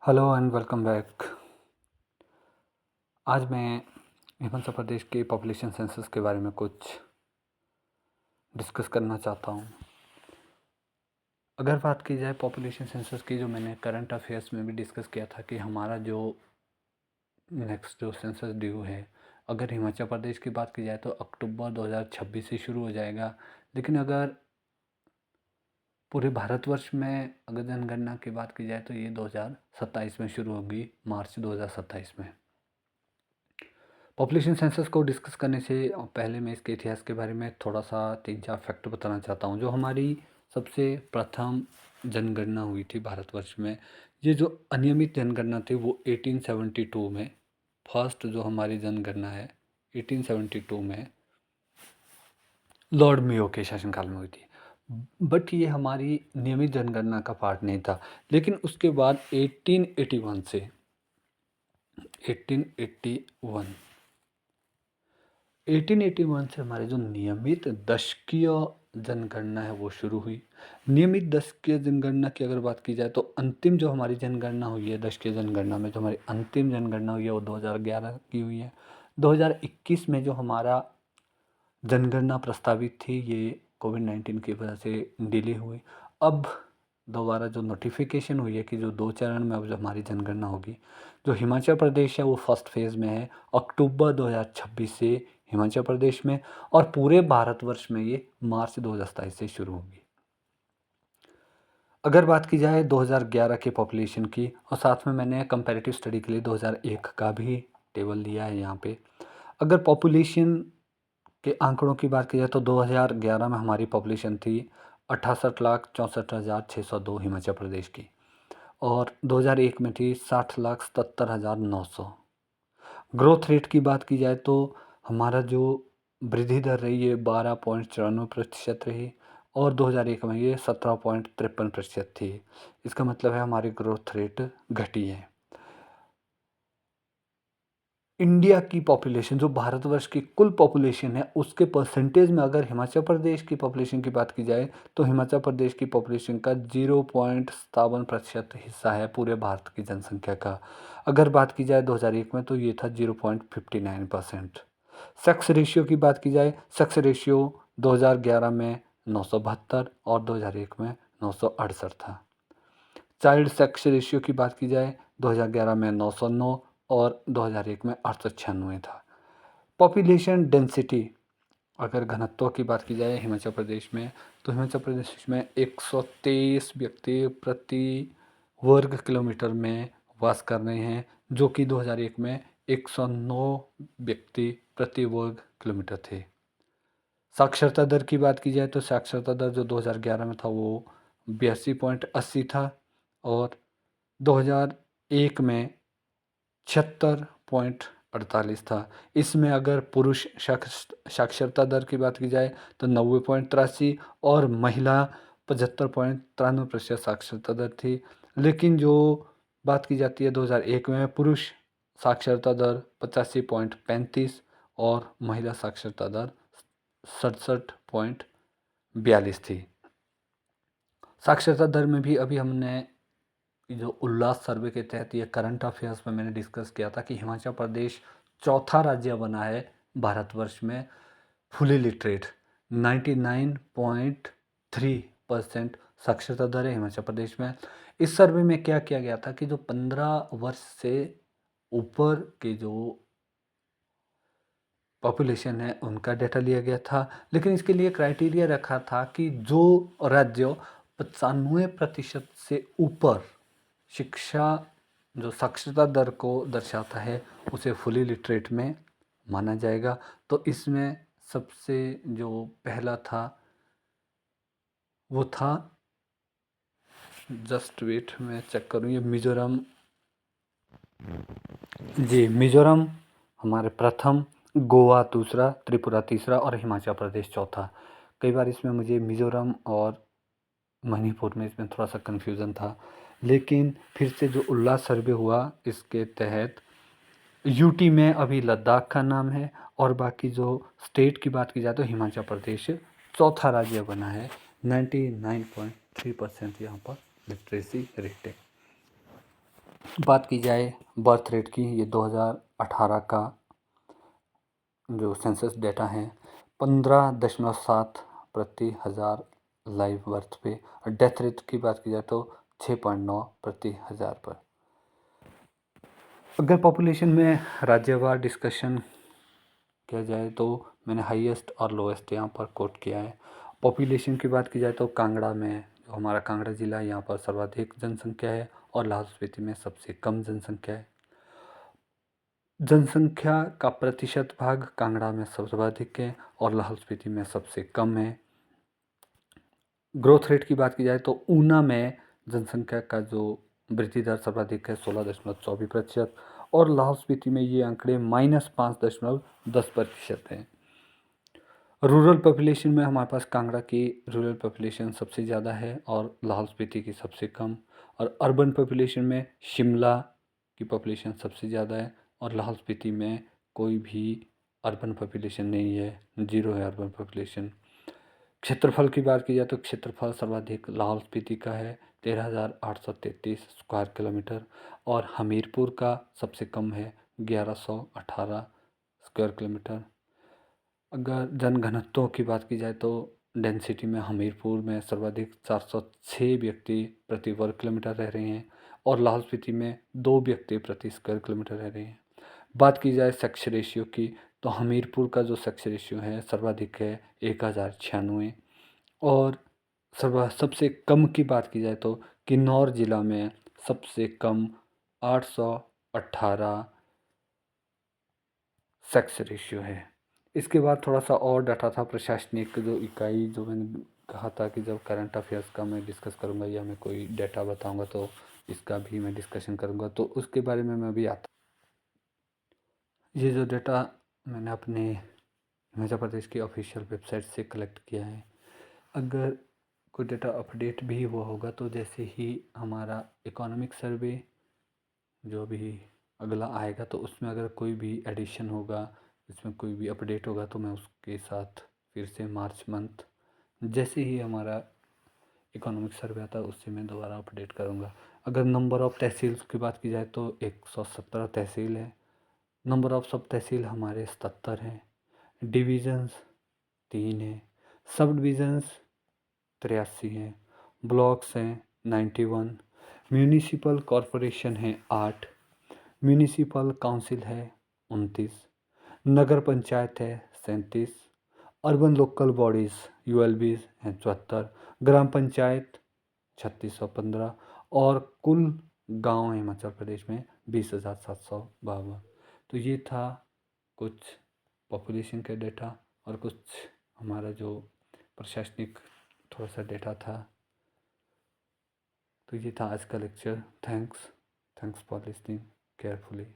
Hello and welcome back. आज मैं हिमाचल प्रदेश के पॉपुलेशन सेंसस के बारे में कुछ डिस्कस करना चाहता हूँ। अगर बात की जाए पॉपुलेशन सेंसस की, जो मैंने करंट अफेयर्स में भी डिस्कस किया था कि हमारा जो नेक्स्ट जो सेंसस ड्यू है, अगर हिमाचल प्रदेश की बात की जाए तो अक्टूबर 2026 से शुरू हो जाएगा। लेकिन अगर पूरे भारतवर्ष में अगर जनगणना की बात की जाए तो ये 2027 में शुरू होगी, मार्च 2027 में। पॉपुलेशन सेंसस को डिस्कस करने से पहले मैं इसके इतिहास के बारे में थोड़ा सा 3-4 फैक्ट बताना चाहता हूँ। जो हमारी सबसे प्रथम जनगणना हुई थी भारतवर्ष में, ये जो अनियमित जनगणना थी वो 1872 में, फर्स्ट जो हमारी जनगणना है 1872 में लॉर्ड मेयो के शासनकाल में हुई थी। बट ये हमारी नियमित जनगणना का पार्ट नहीं था। लेकिन उसके बाद 1881 से 1881 से हमारे जो नियमित दशकीय जनगणना है वो शुरू हुई। नियमित दशकीय जनगणना की अगर बात की जाए तो अंतिम जो हमारी जनगणना हुई है, दशकीय जनगणना में जो हमारी अंतिम जनगणना हुई है वो 2011 की हुई है। 2021 में जो हमारा जनगणना प्रस्तावित थी ये कोविड-19 की वजह से डिले हुई। अब दोबारा जो नोटिफिकेशन हुई है कि जो 2 चरण में अब जो हमारी जनगणना होगी, जो हिमाचल प्रदेश है वो फर्स्ट फेज़ में है, अक्टूबर 2026 से हिमाचल प्रदेश में, और पूरे भारतवर्ष में ये मार्च 2027 से शुरू होगी। अगर बात की जाए 2011 के पॉपुलेशन की, और साथ में मैंने कंपैरेटिव स्टडी के लिए 2001 का भी टेबल दिया है यहाँ पे। अगर पॉपुलेशन के आंकड़ों की बात की जाए तो 2011 में हमारी पॉपुलेशन थी 68,64,602 हिमाचल प्रदेश की, और 2001 में थी 60,77,900। ग्रोथ रेट की बात की जाए तो हमारा जो वृद्धि दर रही है 12.94% रही, और 2001 में ये 17.53% थी। इसका मतलब है हमारी ग्रोथ रेट घटी है। इंडिया की पॉपुलेशन, जो भारतवर्ष की कुल पॉपुलेशन है, उसके परसेंटेज में अगर हिमाचल प्रदेश की पॉपुलेशन की बात की जाए तो हिमाचल प्रदेश की पॉपुलेशन का 0.57% हिस्सा है पूरे भारत की जनसंख्या का। अगर बात की जाए 2001 में तो ये था 0.59%। सेक्स रेशियो की बात की जाए, सेक्स रेशियो 2011 में 972 और 2001 में 968 था। चाइल्ड सेक्स रेशियो की बात की जाए 2011 में 909 और 2001 में 896 था। पॉपुलेशन डेंसिटी, अगर घनत्व की बात की जाए हिमाचल प्रदेश में, तो हिमाचल प्रदेश में 123 व्यक्ति प्रति वर्ग किलोमीटर में वास कर रहे हैं, जो कि 2001 में 109 व्यक्ति प्रति वर्ग किलोमीटर थे। साक्षरता दर की बात की जाए तो साक्षरता दर जो 2011 में था वो 82.80 था, और 2001 में 76.48 था। इसमें अगर पुरुष साक्षरता दर की बात की जाए तो 90.83 और महिला 75.93% साक्षरता दर थी। लेकिन जो बात की जाती है 2001 में, पुरुष साक्षरता दर 85.35 और महिला साक्षरता दर 67.42 थी। साक्षरता दर में भी अभी हमने जो उल्लास सर्वे के तहत ये करंट अफेयर्स में मैंने डिस्कस किया था कि हिमाचल प्रदेश चौथा राज्य बना है भारतवर्ष में फुली लिटरेट। 99.3% साक्षरता दर है हिमाचल प्रदेश में। इस सर्वे में क्या किया गया था कि जो 15 वर्ष से ऊपर के जो पॉपुलेशन है उनका डेटा लिया गया था। लेकिन इसके लिए क्राइटेरिया रखा था कि जो राज्य 95% से ऊपर शिक्षा जो साक्षरता दर को दर्शाता है उसे फुली लिटरेट में माना जाएगा। तो इसमें सबसे जो पहला था वो था, जस्ट वेट मैं चेक करूँ, ये मिज़ोरम, जी मिज़ोरम हमारे प्रथम, गोवा दूसरा, त्रिपुरा तीसरा और हिमाचल प्रदेश चौथा। कई बार इसमें मुझे मिज़ोरम और मणिपुर में इसमें थोड़ा सा कन्फ्यूज़न था। लेकिन फिर से जो उल्लास सर्वे हुआ इसके तहत यूटी में अभी लद्दाख का नाम है, और बाकी जो स्टेट की बात की जाए तो हिमाचल प्रदेश चौथा राज्य बना है। 99.3% यहाँ पर लिटरेसी रेट है। बात की जाए बर्थ रेट की, ये 2018 का जो सेंसस डेटा है 15.7 प्रति हज़ार लाइव बर्थ पे, और डेथ रेट की बात की जाए तो 6.9 प्रति हज़ार पर। अगर पॉपुलेशन में राज्यवार डिस्कशन किया जाए तो मैंने हाईएस्ट और लोएस्ट यहाँ पर कोट किया है। पॉपुलेशन की बात की जाए तो कांगड़ा में, जो हमारा कांगड़ा ज़िला है, यहाँ पर सर्वाधिक जनसंख्या है और लाहौल स्पीति में सबसे कम जनसंख्या है। जनसंख्या का प्रतिशत भाग कांगड़ा में सर्वाधिक है और लाहौल स्पीति में सबसे कम है। ग्रोथ रेट की बात की जाए तो ऊना में जनसंख्या का जो वृद्धि दर सर्वाधिक है 16.24%, और लाहौल स्पीति में ये आंकड़े -5.10% हैं। रूरल पॉपुलेशन में हमारे पास कांगड़ा की रूरल पॉपुलेशन सबसे ज़्यादा है और लाहौल स्पीति की सबसे कम, और अर्बन पॉपुलेशन में शिमला की पॉपुलेशन सबसे ज़्यादा है और लाहौल स्पीति में कोई भी अर्बन पॉपुलेशन नहीं है, जीरो है अर्बन पॉपुलेशन। क्षेत्रफल की बात की जाए तो क्षेत्रफल सर्वाधिक लाहौल स्पीति का है 13,833 स्क्वायर किलोमीटर, और हमीरपुर का सबसे कम है 1118 स्क्वायर किलोमीटर। अगर जनघनत्व की बात की जाए तो डेंसिटी में हमीरपुर में सर्वाधिक 406 व्यक्ति प्रति वर्ग किलोमीटर रह रहे हैं और लाहौल स्पीति में 2 व्यक्ति प्रति स्क्वायर किलोमीटर रह रहे हैं। बात की जाए सेक्स रेशियो की तो हमीरपुर का जो सेक्स रेशियो है सर्वाधिक है 1096, और सबसे कम की बात की जाए तो किन्नौर ज़िला में सबसे कम 818 सेक्स रेशियो है। इसके बाद थोड़ा सा और डाटा था प्रशासनिक जो इकाई, जो मैंने कहा था कि जब करंट अफेयर्स का मैं डिस्कस करूँगा या मैं कोई डाटा बताऊँगा तो इसका भी मैं डिस्कशन करूँगा, तो उसके बारे में मैं भी आता। ये जो डाटा मैंने अपने हिमाचल प्रदेश की ऑफिशियल वेबसाइट से कलेक्ट किया है, अगर कोई डाटा अपडेट भी हुआ होगा तो जैसे ही हमारा इकोनॉमिक सर्वे जो भी अगला आएगा तो उसमें अगर कोई भी एडिशन होगा, इसमें कोई भी अपडेट होगा तो मैं उसके साथ फिर से मार्च मंथ जैसे ही हमारा इकोनॉमिक सर्वे आता है उससे मैं दोबारा अपडेट करूँगा। अगर नंबर ऑफ़ तहसील की बात की जाए तो 117 तहसील है, नंबर ऑफ़ सब तहसील हमारे 77 हैं, डिविजन्स 3 हैं, सब डिविजन्स 83 हैं, ब्लॉक्स हैं 91, म्यूनिसिपल कॉरपोरेशन हैं 8, म्यूनिसिपल काउंसिल है 29, नगर पंचायत है 37, अर्बन लोकल बॉडीज़ यूएलबीज़ हैं 74, ग्राम पंचायत 3615, और कुल गांव हैं हिमाचल प्रदेश में 20,752। तो ये था कुछ पॉपुलेशन का डेटा और कुछ हमारा जो प्रशासनिक थोड़ा सा डेटा था। तो ये था आज का lecture. Thanks for listening carefully.